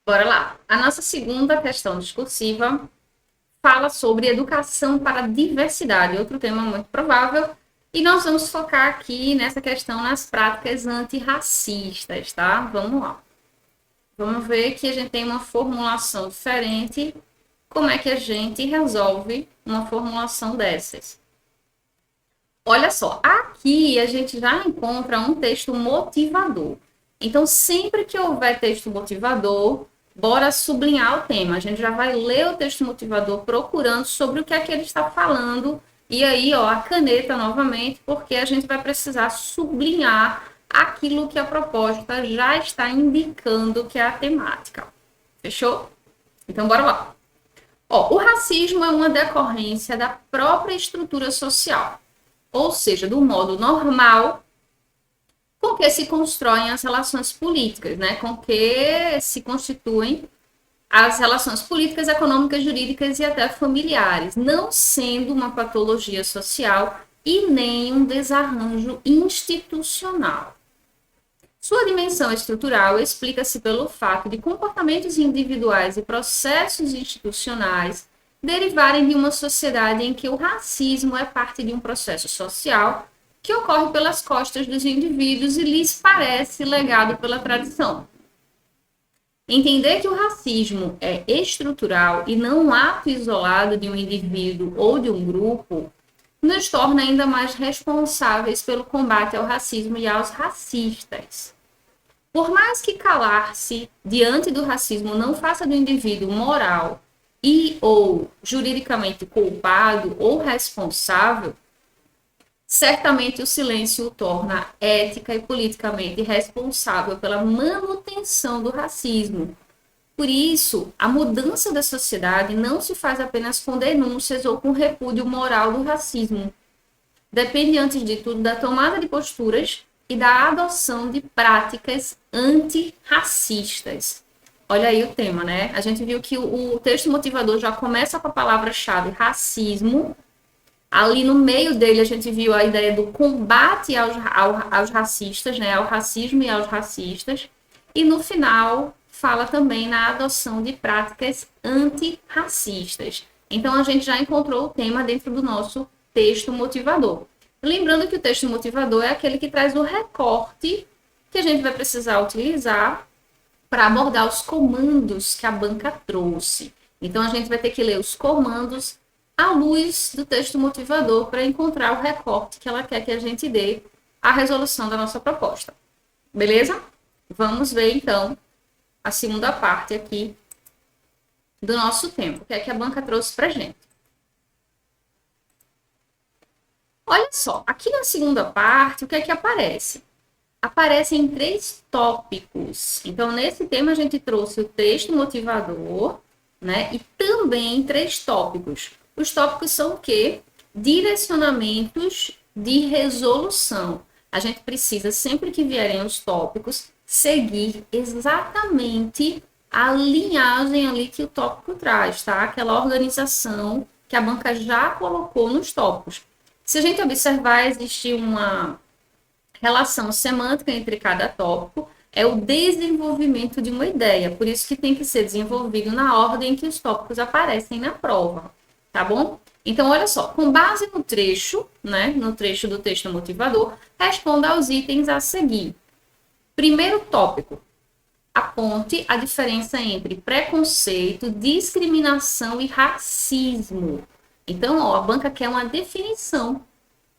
Bora lá. A nossa segunda questão discursiva fala sobre educação para a diversidade, outro tema muito provável, e nós vamos focar aqui nessa questão nas práticas antirracistas, tá? Vamos lá. Vamos ver que a gente tem uma formulação diferente. Como é que a gente resolve uma formulação dessas? Olha só, aqui a gente já encontra um texto motivador. Então, sempre que houver texto motivador, bora sublinhar o tema. A gente já vai ler o texto motivador procurando sobre o que é que ele está falando. E aí, ó, a caneta novamente, porque a gente vai precisar sublinhar aquilo que a proposta já está indicando que é a temática. Fechou? Então, bora lá. Ó, o racismo é uma decorrência da própria estrutura social, ou seja, do modo normal com que se constroem as relações políticas, né? Com que se constituem as relações políticas, econômicas, jurídicas e até familiares, não sendo uma patologia social e nem um desarranjo institucional. Sua dimensão estrutural explica-se pelo fato de comportamentos individuais e processos institucionais derivarem de uma sociedade em que o racismo é parte de um processo social que ocorre pelas costas dos indivíduos e lhes parece legado pela tradição. Entender que o racismo é estrutural e não um ato isolado de um indivíduo ou de um grupo nos torna ainda mais responsáveis pelo combate ao racismo e aos racistas. Por mais que calar-se diante do racismo não faça do indivíduo moral e ou juridicamente culpado ou responsável, certamente o silêncio o torna ética e politicamente responsável pela manutenção do racismo. Por isso, a mudança da sociedade não se faz apenas com denúncias ou com repúdio moral do racismo. Depende, antes de tudo, da tomada de posturas e da adoção de práticas antirracistas. Olha aí o tema, né? A gente viu que o texto motivador já começa com a palavra-chave racismo. Ali no meio dele a gente viu a ideia do combate aos racistas, né? Ao racismo e aos racistas. E no final fala também na adoção de práticas antirracistas. Então a gente já encontrou o tema dentro do nosso texto motivador. Lembrando que o texto motivador é aquele que traz o recorte que a gente vai precisar utilizar para abordar os comandos que a banca trouxe. Então, a gente vai ter que ler os comandos à luz do texto motivador para encontrar o recorte que ela quer que a gente dê à resolução da nossa proposta. Beleza? Vamos ver, então, a segunda parte aqui do nosso tempo, que é que a banca trouxe para a gente. Olha só, aqui na segunda parte, o que é que aparece? Aparecem 3 tópicos. Então, nesse tema, a gente trouxe o texto motivador, né? E também 3 tópicos. Os tópicos são o quê? Direcionamentos de resolução. A gente precisa, sempre que vierem os tópicos, seguir exatamente a linhagem ali que o tópico traz, tá? Aquela organização que a banca já colocou nos tópicos. Se a gente observar, existe uma relação semântica entre cada tópico, é o desenvolvimento de uma ideia, por isso que tem que ser desenvolvido na ordem que os tópicos aparecem na prova, tá bom? Então, olha só, com base no trecho, né, no trecho do texto motivador, responda aos itens a seguir. Primeiro tópico, aponte a diferença entre preconceito, discriminação e racismo. Então, ó, a banca quer uma definição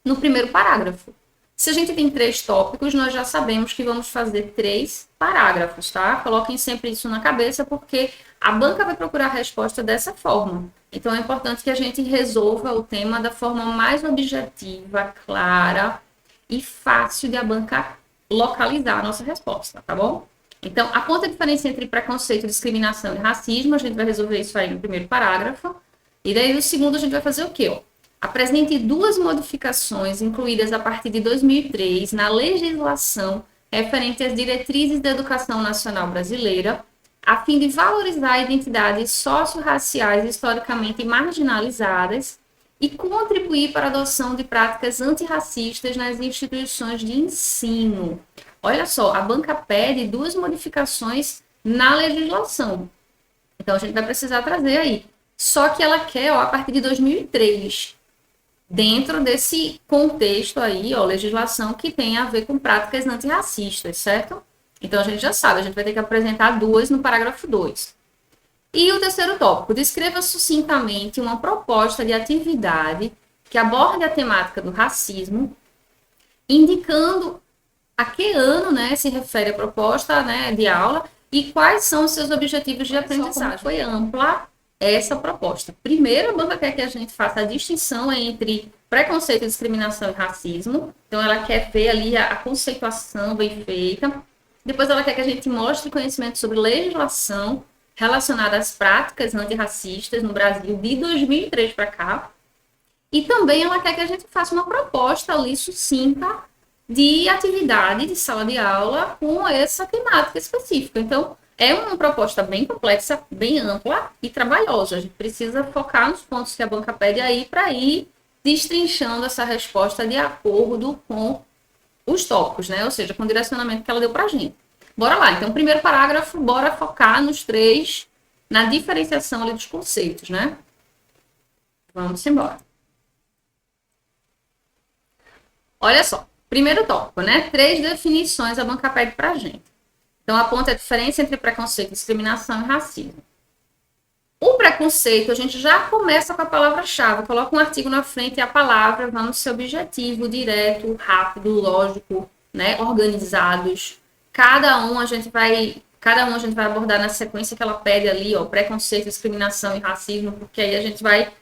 no primeiro parágrafo. Se a gente tem 3 tópicos, nós já sabemos que vamos fazer 3 parágrafos, tá? Coloquem sempre isso na cabeça, porque a banca vai procurar a resposta dessa forma. Então, é importante que a gente resolva o tema da forma mais objetiva, clara e fácil de a banca localizar a nossa resposta, tá bom? Então, aponta a diferença entre preconceito, discriminação e racismo. A gente vai resolver isso aí no primeiro parágrafo. E daí, no segundo, a gente vai fazer o quê? Ó? Apresente 2 modificações incluídas a partir de 2003 na legislação referente às diretrizes da educação nacional brasileira, a fim de valorizar identidades socio-raciais historicamente marginalizadas e contribuir para a adoção de práticas antirracistas nas instituições de ensino. Olha só, a banca pede 2 modificações na legislação. Então, a gente vai precisar trazer aí. Só que ela quer, ó, a partir de 2003, dentro desse contexto aí, ó, legislação que tem a ver com práticas antirracistas, certo? Então, a gente já sabe, a gente vai ter que apresentar duas no parágrafo 2. E o terceiro tópico, descreva sucintamente uma proposta de atividade que aborde a temática do racismo, indicando a que ano, né, se refere a proposta, né, de aula e quais são os seus objetivos de aprendizagem. Foi ampla essa proposta. Primeiro, a banca quer que a gente faça a distinção entre preconceito, discriminação e racismo. Então, ela quer ver ali a conceituação bem feita. Depois, ela quer que a gente mostre conhecimento sobre legislação relacionada às práticas antirracistas no Brasil de 2003 para cá. E também ela quer que a gente faça uma proposta ali sucinta de atividade de sala de aula com essa temática específica. Então, é uma proposta bem complexa, bem ampla e trabalhosa. A gente precisa focar nos pontos que a banca pede aí para ir destrinchando essa resposta de acordo com os tópicos, né? Ou seja, com o direcionamento que ela deu para a gente. Bora lá. Então, primeiro parágrafo, bora focar nos três, na diferenciação ali dos conceitos, né? Vamos embora. Olha só. Primeiro tópico, né? 3 definições a banca pede para a gente. Então, aponta a diferença entre preconceito, discriminação e racismo. O preconceito, a gente já começa com a palavra-chave, coloca um artigo na frente e a palavra, vamos ser objetivo, direto, rápido, lógico, né? Organizados. Cada um a gente vai abordar na sequência que ela pede ali, ó, preconceito, discriminação e racismo, porque aí a gente vai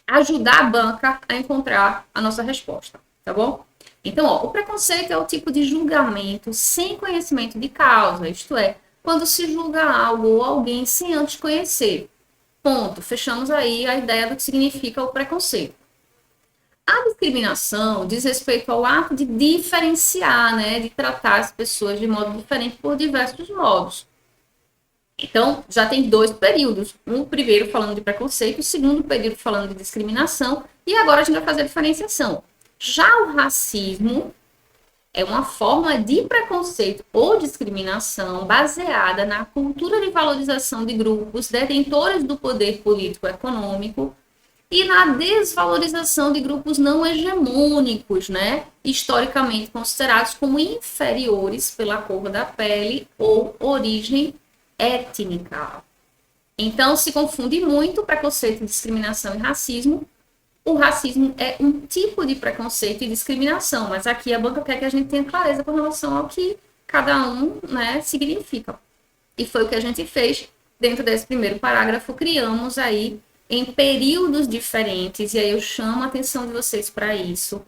ajudar a banca a encontrar a nossa resposta, tá bom? Então, ó, o preconceito é o tipo de julgamento sem conhecimento de causa, isto é, quando se julga algo ou alguém sem antes conhecer. Ponto. Fechamos aí a ideia do que significa o preconceito. A discriminação diz respeito ao ato de diferenciar, né, de tratar as pessoas de modo diferente por diversos modos. Então, já tem 2 períodos. Um primeiro falando de preconceito, o segundo período falando de discriminação, e agora a gente vai fazer a diferenciação. Já o racismo é uma forma de preconceito ou discriminação baseada na cultura de valorização de grupos detentores do poder político-econômico e na desvalorização de grupos não hegemônicos, né? Historicamente considerados como inferiores pela cor da pele ou origem étnica. Então, se confunde muito preconceito, discriminação e racismo. O racismo é um tipo de preconceito e discriminação, mas aqui a banca quer que a gente tenha clareza com relação ao que cada um, né, significa. E foi o que a gente fez dentro desse primeiro parágrafo, criamos aí em períodos diferentes, e aí eu chamo a atenção de vocês para isso.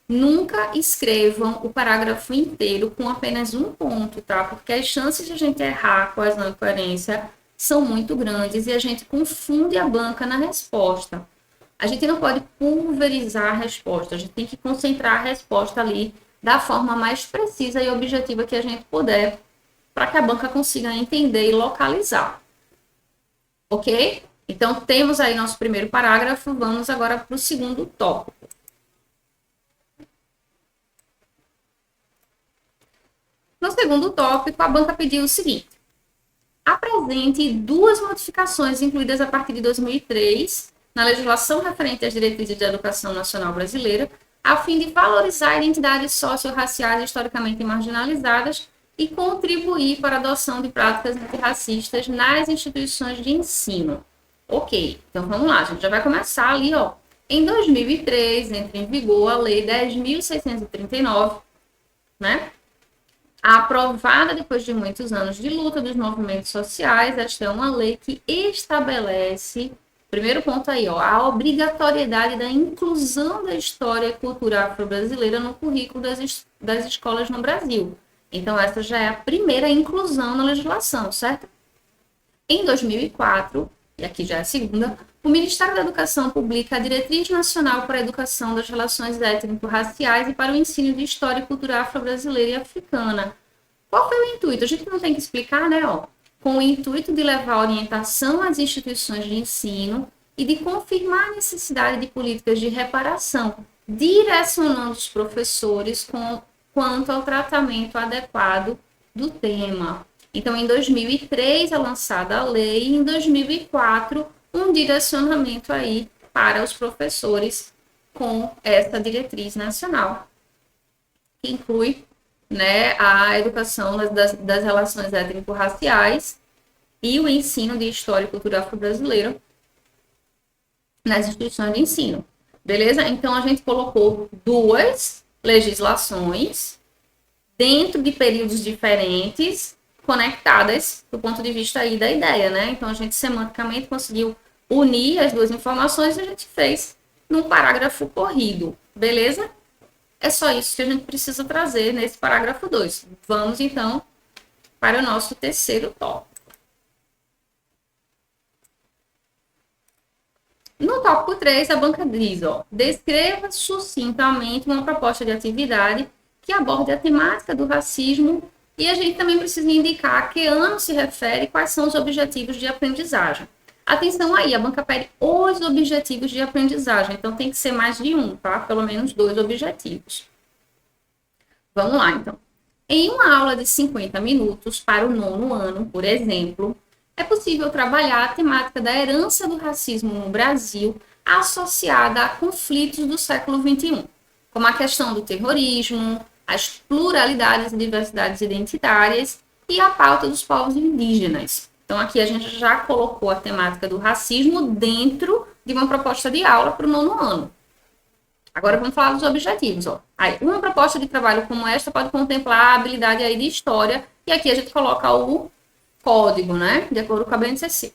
Nunca escrevam o parágrafo inteiro com apenas um ponto, tá? Porque as chances de a gente errar com as incoerência são muito grandes e a gente confunde a banca na resposta. A gente não pode pulverizar a resposta, a gente tem que concentrar a resposta ali da forma mais precisa e objetiva que a gente puder, para que a banca consiga entender e localizar. Ok? Então, temos aí nosso primeiro parágrafo, vamos agora para o segundo tópico. No segundo tópico, a banca pediu o seguinte: apresente 2 modificações incluídas a partir de 2003 na legislação referente às diretrizes da educação nacional brasileira, a fim de valorizar identidades socio-raciais historicamente marginalizadas e contribuir para a adoção de práticas antirracistas nas instituições de ensino. Ok, então vamos lá, a gente já vai começar ali, ó. Em 2003, entra em vigor a Lei 10.639, né? Aprovada depois de muitos anos de luta dos movimentos sociais, esta é uma lei que estabelece, primeiro ponto aí, ó, a obrigatoriedade da inclusão da história e cultura afro-brasileira no currículo das escolas no Brasil. Então, essa já é a primeira inclusão na legislação, certo? Em 2004, e aqui já é a segunda, o Ministério da Educação publica a Diretriz Nacional para a Educação das Relações Étnico-Raciais e para o Ensino de História e Cultura Afro-Brasileira e Africana. Qual foi o intuito? A gente não tem que explicar, né? Ó, com o intuito de levar orientação às instituições de ensino e de confirmar a necessidade de políticas de reparação, direcionando os professores quanto ao tratamento adequado do tema. Então, em 2003 é lançada a lei e em 2004 um direcionamento aí para os professores com essa diretriz nacional, que inclui, né, a educação das relações étnico-raciais e o ensino de história e cultura afro-brasileira nas instituições de ensino. Beleza? Então, a gente colocou duas legislações dentro de períodos diferentes, conectadas do ponto de vista aí da ideia, né? Então, a gente semanticamente conseguiu unir as duas informações e a gente fez num parágrafo corrido. Beleza? É só isso que a gente precisa trazer nesse parágrafo 2. Vamos, então, para o nosso terceiro tópico. No tópico 3, a banca diz, descreva sucintamente uma proposta de atividade que aborde a temática do racismo e a gente também precisa indicar a que ano se refere e quais são os objetivos de aprendizagem. Atenção aí, a banca pede os objetivos de aprendizagem, então tem que ser mais de um, tá? Pelo menos 2 objetivos. Vamos lá, então. Em uma aula de 50 minutos para o 9º ano, por exemplo, é possível trabalhar a temática da herança do racismo no Brasil associada a conflitos do século XXI, como a questão do terrorismo, as pluralidades e diversidades identitárias e a pauta dos povos indígenas. Então, aqui a gente já colocou a temática do racismo dentro de uma proposta de aula para o 9º ano. Agora vamos falar dos objetivos. Aí, uma proposta de trabalho como esta pode contemplar a habilidade aí de história, e aqui a gente coloca o código, né? De acordo com a BNCC.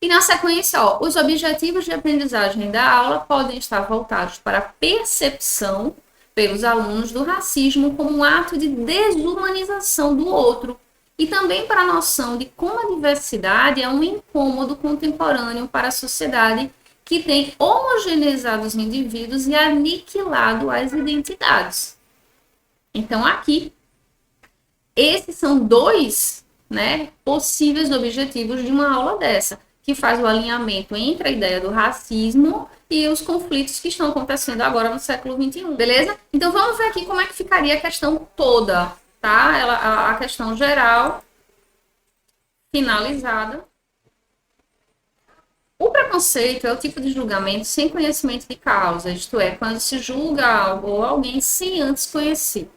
E na sequência, os objetivos de aprendizagem da aula podem estar voltados para a percepção pelos alunos do racismo como um ato de desumanização do outro, e também para a noção de como a diversidade é um incômodo contemporâneo para a sociedade que tem homogeneizado os indivíduos e aniquilado as identidades. Então, aqui, esses são 2, né, possíveis objetivos de uma aula dessa, que faz o alinhamento entre a ideia do racismo e os conflitos que estão acontecendo agora no século XXI, beleza? Então, vamos ver aqui como é que ficaria a questão toda, tá? A questão geral, finalizada. O preconceito é o tipo de julgamento sem conhecimento de causa, isto é, quando se julga algo ou alguém sem antes conhecer.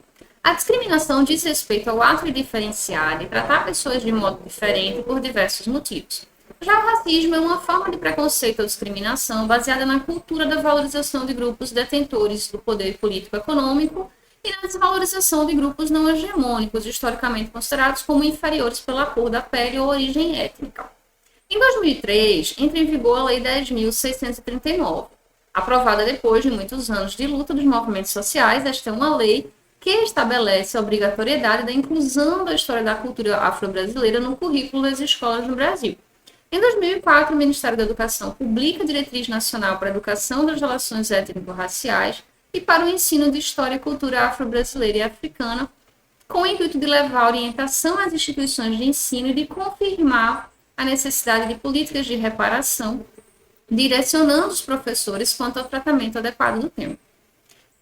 A discriminação diz respeito ao ato de diferenciar e tratar pessoas de modo diferente por diversos motivos. Já o racismo é uma forma de preconceito ou discriminação baseada na cultura da valorização de grupos detentores do poder político-econômico e na desvalorização de grupos não hegemônicos, historicamente considerados como inferiores pela cor da pele ou origem étnica. Em 2003, entra em vigor a Lei 10.639. Aprovada depois de muitos anos de luta dos movimentos sociais, esta é uma lei que estabelece a obrigatoriedade da inclusão da história da cultura afro-brasileira no currículo das escolas no Brasil. Em 2004, o Ministério da Educação publica a Diretriz Nacional para a Educação das Relações Étnico-Raciais e para o ensino de história e cultura afro-brasileira e africana, com o intuito de levar orientação às instituições de ensino e de confirmar a necessidade de políticas de reparação, direcionando os professores quanto ao tratamento adequado do tema.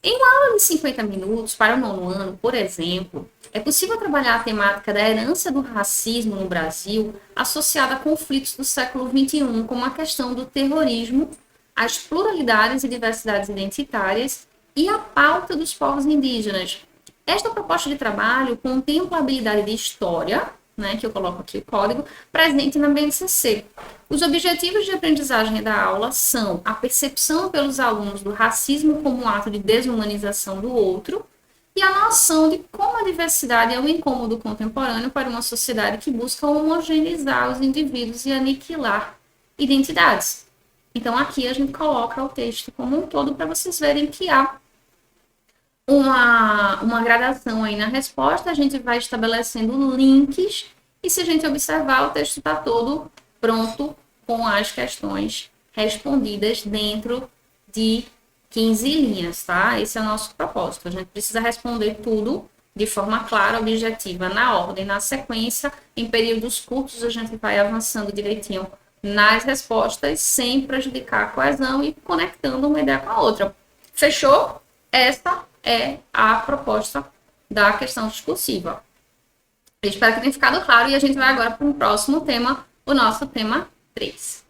Em uma aula de 50 minutos para o 9º ano, por exemplo, é possível trabalhar a temática da herança do racismo no Brasil associada a conflitos do século XXI, como a questão do terrorismo, as pluralidades e diversidades identitárias e a pauta dos povos indígenas. Esta proposta de trabalho contempla a habilidade de história, né, que eu coloco aqui o código, presente na BNCC. Os objetivos de aprendizagem da aula são a percepção pelos alunos do racismo como um ato de desumanização do outro e a noção de como a diversidade é um incômodo contemporâneo para uma sociedade que busca homogeneizar os indivíduos e aniquilar identidades. Então, aqui a gente coloca o texto como um todo para vocês verem que há uma gradação aí na resposta, a gente vai estabelecendo links e se a gente observar, o texto está todo pronto com as questões respondidas dentro de 15 linhas, tá? Esse é o nosso propósito. A gente precisa responder tudo de forma clara, objetiva, na ordem, na sequência. Em períodos curtos, a gente vai avançando direitinho nas respostas, sem prejudicar a coesão e conectando uma ideia com a outra. Fechou? Essa é a proposta da questão discursiva. Eu espero que tenha ficado claro e a gente vai agora para o próximo tema, o nosso tema 3.